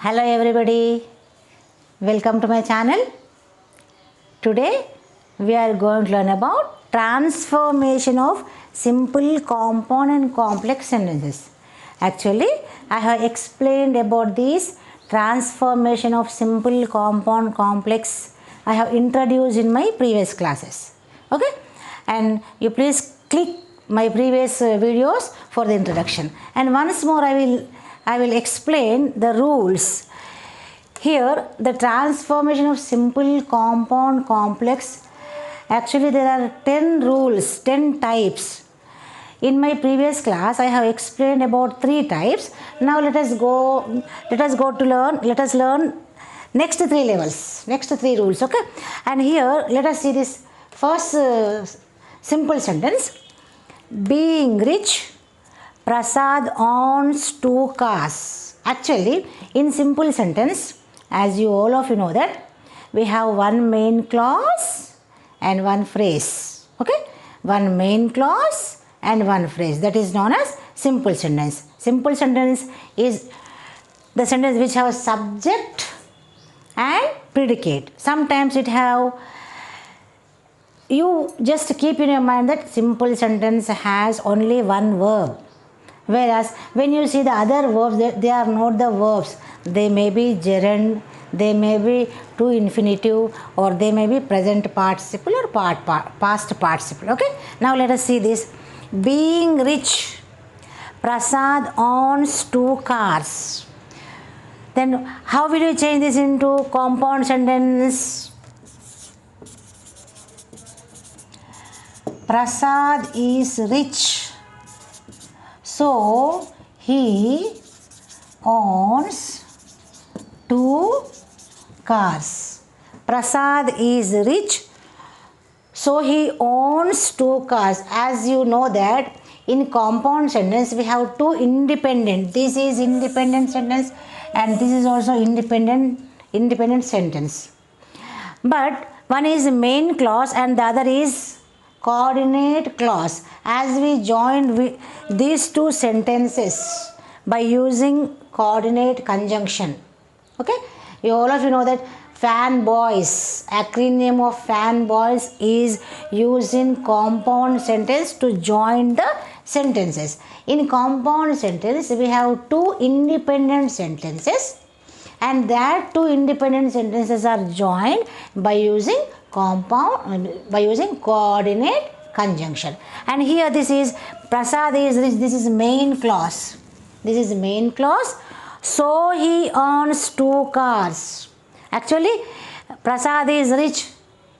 Hello everybody, welcome to my channel. Today we are going to learn about transformation of simple, compound and complex sentences. Actually, I have explained about this transformation of simple, compound, complex. I have introduced in my previous classes. Okay, and you please click my previous videos for the introduction. And once more I will explain the rules. Here the transformation of simple, compound, complex, actually there are 10 rules, 10 types. In my previous class I have explained about 3 types. Now let us learn next 3 levels, next 3 rules. Okay, and here let us see this first simple sentence. Being rich, Prasad owns 2 cars. Actually, in simple sentence, as all of you know that, we have one main clause and one phrase. Okay, one main clause and one phrase. That is known as simple sentence. Simple sentence is the sentence which has subject and predicate. Sometimes it have. You just keep in your mind that simple sentence has only one verb. Whereas when you see the other verbs, they are not the verbs. They may be gerund, they may be to infinitive, or they may be present participle or past participle. Okay. Now let us see this. Being rich, Prasad owns 2 cars. Then how will you change this into compound sentence? Prasad is rich, so he owns 2 cars. Prasad is rich, so he owns 2 cars. As you know that in compound sentence we have 2 independent. This is independent sentence and this is also independent sentence. But one is main clause and the other is coordinate clause. As we joined these 2 sentences by using coordinate conjunction. Okay, all of you know that fanboys, acronym of fanboys is used in compound sentence to join the sentences. In compound sentence we have 2 independent sentences and that 2 independent sentences are joined by using coordinate conjunction. And here this is Prasad is rich. This is main clause. This is main clause. So he owns 2 cars. Actually, Prasad is rich.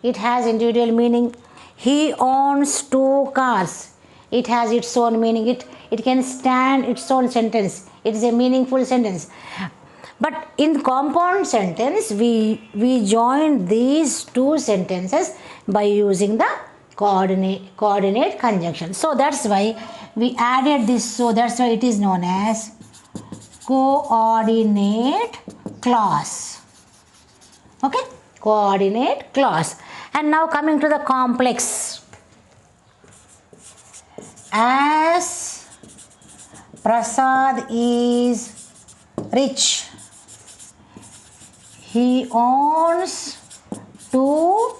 It has individual meaning. He owns 2 cars. It has its own meaning. It can stand its own sentence. It is a meaningful sentence. But in compound sentence, we join these 2 sentences by using the coordinate conjunction. So that's why we added this. So that's why it is known as coordinate clause. Okay, coordinate clause. And now coming to the complex. As Prasad is rich, he owns 2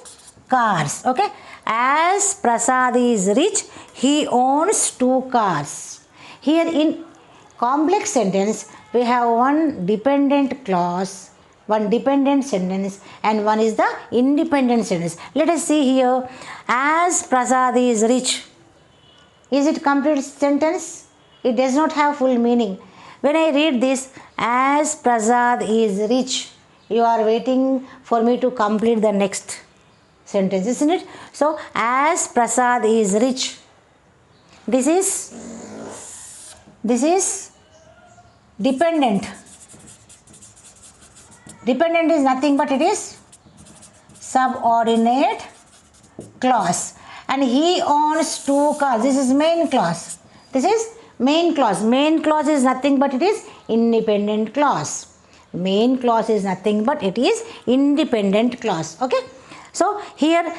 cars. Okay, as Prasad is rich, he owns 2 cars. Here in complex sentence we have one dependent clause, one dependent sentence and one is the independent sentence. Let us see here. As Prasad is rich, is it complete sentence? It does not have full meaning. When I read this, as Prasad is rich, you are waiting for me to complete the next sentence, isn't it? So, as Prasad is rich, this is dependent. Dependent is nothing but it is subordinate clause. And he owns 2 cars. This is main clause. This is main clause. Main clause is nothing but it is independent clause. Main clause is nothing but it is independent clause. Okay. So here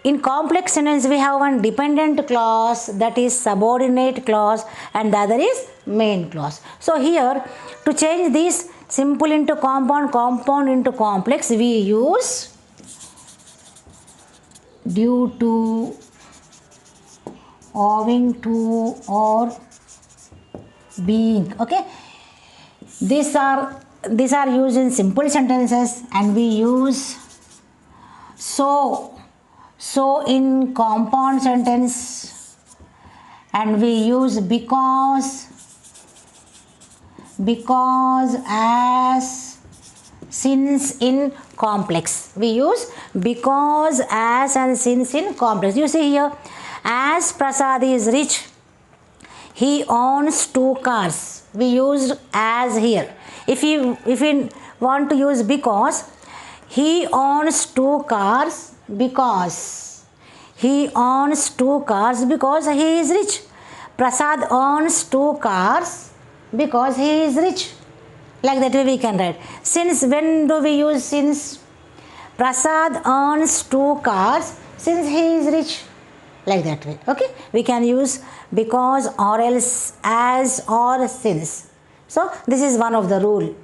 in complex sentence we have one dependent clause, that is subordinate clause, and the other is main clause. So here to change these simple into compound, compound into complex, we use due to, owing to, or being. Okay, these are used in simple sentences, and we use so in compound sentence, and we use because, as, since in complex. We use because, as, and since in complex. You see here, as Prasad is rich, he owns 2 cars. We used as here. If we want to use because, he owns 2 cars because he owns 2 cars because he is rich. Prasad owns 2 cars because he is rich. Like that way we can write. Since, when do we use since? Prasad owns 2 cars since he is rich. Like that way. Okay, we can use because, or else, as, or since. So this is one of the rule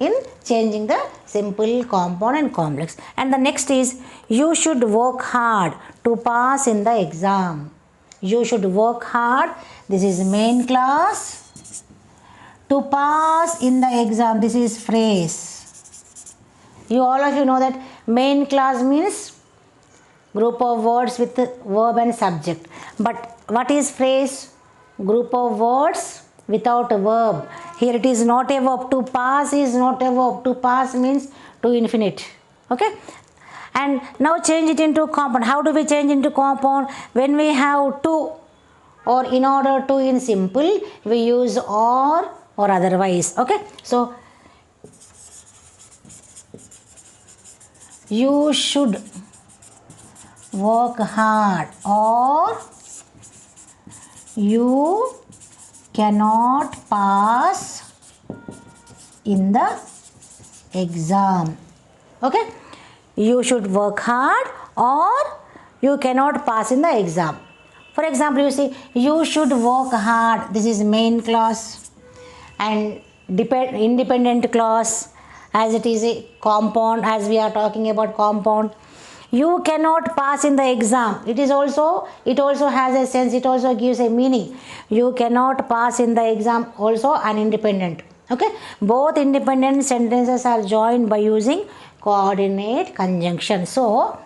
in changing the simple, compound, and complex. And the next is, you should work hard to pass in the exam. You should work hard. This is main clause. To pass in the exam, this is phrase. All of you know that main clause means group of words with verb and subject. But what is phrase? Group of words without a verb. Here it is not a verb. To pass is not a verb. To pass means to infinite. Okay. And now change it into compound. How do we change into compound? When we have to, or in order to in simple, we use or otherwise. Okay. So you should work hard, or you cannot pass in the exam. Okay, you should work hard, or you cannot pass in the exam. For example, you see, you should work hard. This is main clause, and independent clause, as it is a compound, as we are talking about compound. You cannot pass in the exam. It also has a sense. It also gives a meaning. You cannot pass in the exam, also an independent. Okay, both independent sentences are joined by using coordinate conjunction. So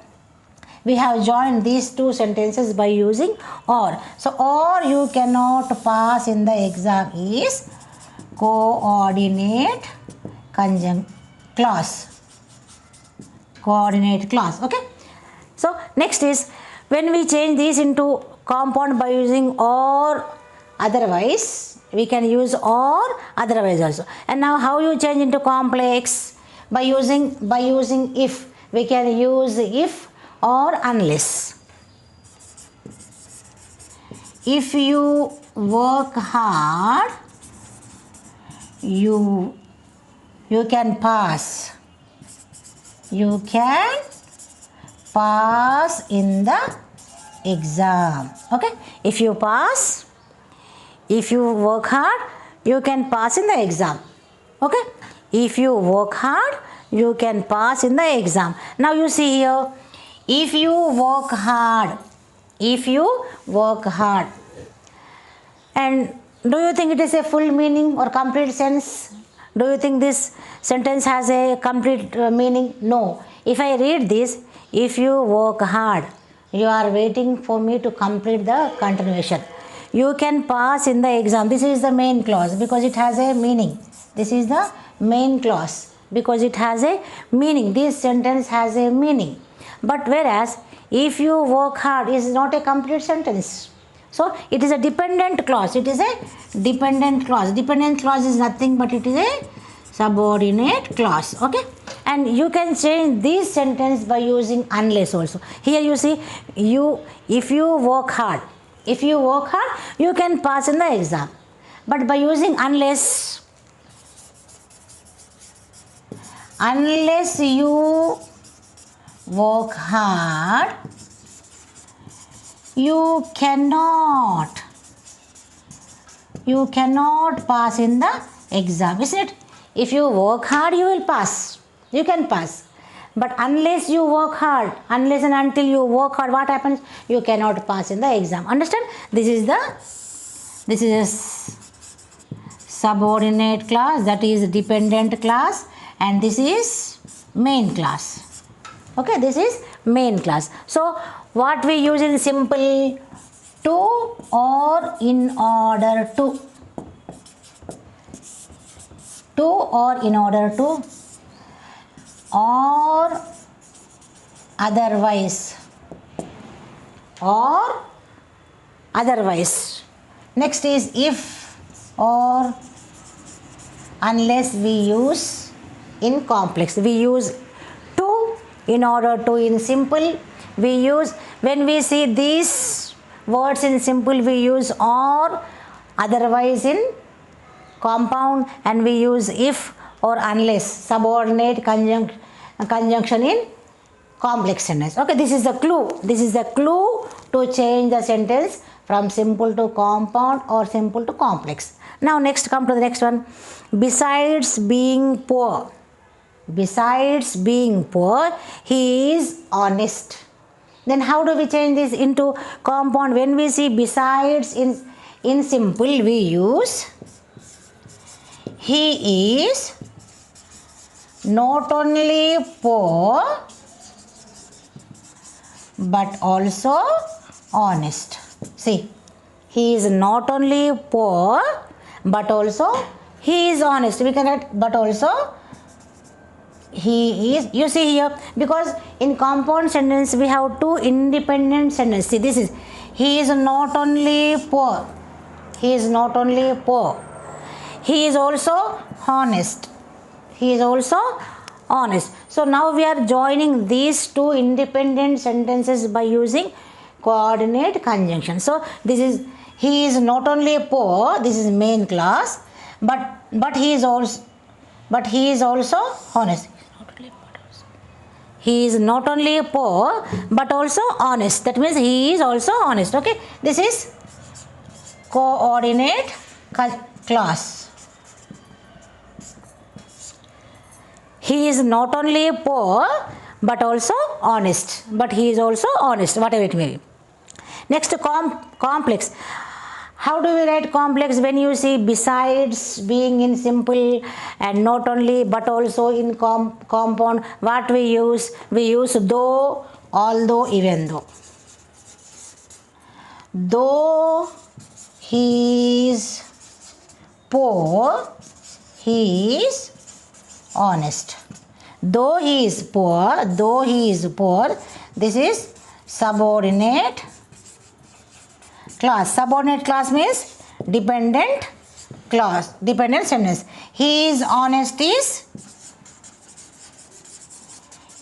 we have joined these 2 sentences by using or. So or you cannot pass in the exam is coordinate clause. Coordinate clause. Okay. So next is, when we change these into compound by using or otherwise, we can use or otherwise also. And now how you change into complex? By using if. We can use if or unless. If you work hard, you can pass. You can pass in the exam. Okay, if you pass, if you work hard, you can pass in the exam. Okay, if you work hard, you can pass in the exam. Now you see here, if you work hard, and do you think it is a full meaning or complete sense? Do you think this sentence has a complete meaning? No. If I read this, if you work hard, you are waiting for me to complete the continuation. You can pass in the exam. This is the main clause because it has a meaning. This is the main clause because it has a meaning. This sentence has a meaning. But whereas if you work hard is not a complete sentence. So it is a dependent clause. It is a dependent clause. Dependent clause is nothing but it is a subordinate clause. Okay. And you can change this sentence by using unless also. Here you see, if you work hard, you can pass in the exam. But by using unless you work hard, you cannot pass in the exam, isn't it? If you work hard, you will pass. You can pass. But unless you work hard, unless and until you work hard, what happens? You cannot pass in the exam. Understand? This is a subordinate clause, that is dependent clause, and this is main clause. Okay, this is main clause. So what we use in simple? To or in order to. To or in order to, or otherwise, or otherwise. Next is if or unless we use in complex. We use to, in order to in simple. We use, when we see these words in simple, we use or, otherwise in compound, and we use if or unless, subordinate conjunction in complex sentence. Okay, this is the clue. This is the clue to change the sentence from simple to compound or simple to complex. Now next, come to the next one. Besides being poor, besides being poor, he is honest. Then how do we change this into compound? When we see besides in simple, we use he is not only poor but also honest. See, he is not only poor but also he is honest. We can write but also he is. You see here, because in compound sentence we have two independent sentences. See, this is, he is not only poor, he is not only poor, he is also honest, he is also honest. So now we are joining these two independent sentences by using coordinate conjunction. So this is, he is not only poor, this is main clause, but he is also honest. He is not only poor but also honest. That means he is also honest. Okay, this is coordinate clause. He is not only poor but also honest. But he is also honest, whatever it may be. Next, complex. How do we write complex? When you see besides being in simple and not only but also in compound, what we use? We use though, although, even though. Though he is poor, he is honest. Though he is poor, this is subordinate clause. Subordinate clause means dependent clause, dependent sentence. He is honest is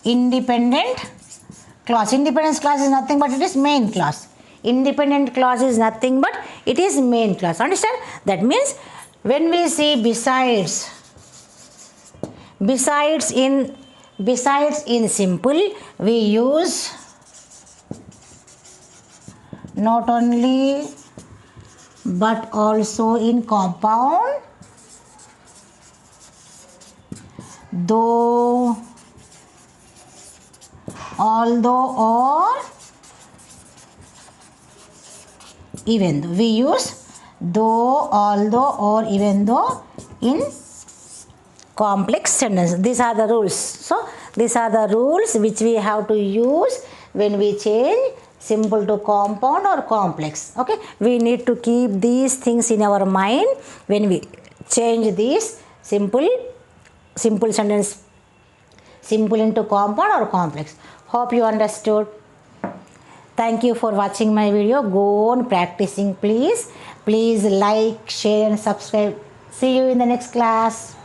independent clause. Independent clause is nothing but it is main clause. Independent clause is nothing but it is main clause. Understand? That means when we see besides in simple, we use not only but also in compound, though, although, or even though. We use though, although, or even though in complex sentence. These are the rules. So these are the rules which we have to use when we change simple to compound or complex. Okay, we need to keep these things in our mind when we change these simple sentence, simple into compound or complex. Hope you understood. Thank you for watching my video. Go on practicing, please. Please like, share and subscribe. See you in the next class.